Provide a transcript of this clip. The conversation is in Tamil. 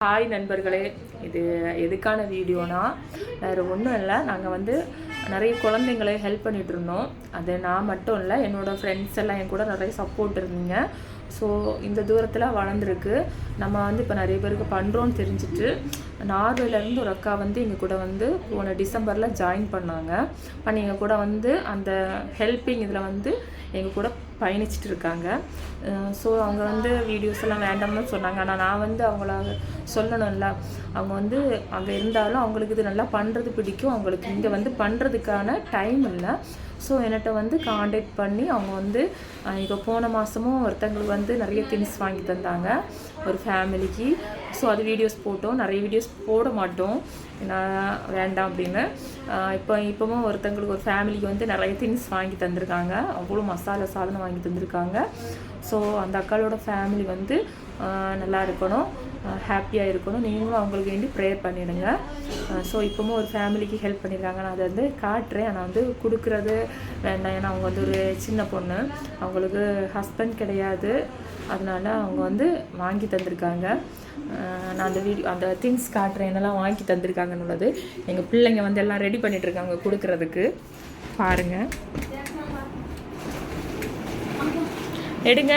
ஹாய் நண்பர்களே, இது எதுக்கான வீடியோனா வேறு ஒன்றும் இல்லை. நாங்கள் நிறைய குழந்தைங்களை ஹெல்ப் பண்ணிகிட்டு இருந்தோம். அது நான் மட்டும் இல்லை, என்னோடய ஃப்ரெண்ட்ஸ் எல்லாம் என் கூட நிறைய சப்போர்ட் இருந்தீங்க. ஸோ இந்த தூரத்தில் வளர்ந்துருக்கு. நம்ம இப்போ நிறைய பேருக்கு பண்ணுறோன்னு தெரிஞ்சுட்டு நார்வேலேருந்து ஒரு அக்கா எங்கள் கூட போன டிசம்பரில் ஜாயின் பண்ணாங்க. எங்கள் கூட அந்த ஹெல்ப்பிங் இதில் எங்கள் கூட பயணிச்சுட்டு இருக்காங்க. ஸோ அவங்க வீடியோஸ் எல்லாம் வேண்டாம்னு சொன்னாங்க. ஆனால் நான் அவங்கள சொல்லணும்ல, அவங்க அங்கே இருந்தாலும் அவங்களுக்கு இது நல்லா பண்ணுறது பிடிக்கும். அவங்களுக்கு இங்கே பண்ணுறதுக்கான டைம் இல்லை. ஸோ என்கிட்ட காண்டாக்ட் பண்ணி அவங்க இப்போ போன மாதமும் ஒருத்தங்களுக்கு நிறைய திங்ஸ் வாங்கி தந்தாங்க ஒரு ஃபேமிலிக்கு. ஸோ அது வீடியோஸ் போட்டோம். நிறைய வீடியோஸ் போட மாட்டோம், நான் வேண்டாம் அப்படின்னு. இப்போவும் ஒருத்தங்களுக்கு ஒரு ஃபேமிலிக்கு நிறைய திங்ஸ் வாங்கி தந்திருக்காங்க. அவ்வளோ மசாலா சாதனம் வாங்கி தந்திருக்காங்க. ஸோ அந்த அக்காளோட ஃபேமிலி நல்லா இருக்கணும், ஹாப்பியாக இருக்கணும். நீங்களும் அவங்களுக்கு வேண்டி ப்ரேயர் பண்ணிவிடுங்க. ஸோ இப்போவும் ஒரு ஃபேமிலிக்கு ஹெல்ப் பண்ணியிருக்காங்க. நான் அதை காட்டுறேன். ஆனால் கொடுக்குறது வேண்டாம், ஏன்னா அவங்க ஒரு சின்ன பொண்ணு, அவங்களுக்கு ஹஸ்பண்ட் கிடையாது. அதனால் அவங்க வாங்கி தந்திருக்காங்க. நான் அந்த திங்ஸ் காட்டுறேன், என்னெல்லாம் வாங்கி தந்திருக்காங்கன்னு உள்ளது. எங்கள் பிள்ளைங்க எல்லாம் ரெடி பண்ணிகிட்ருக்காங்க கொடுக்குறதுக்கு. பாருங்கள், எடுங்க.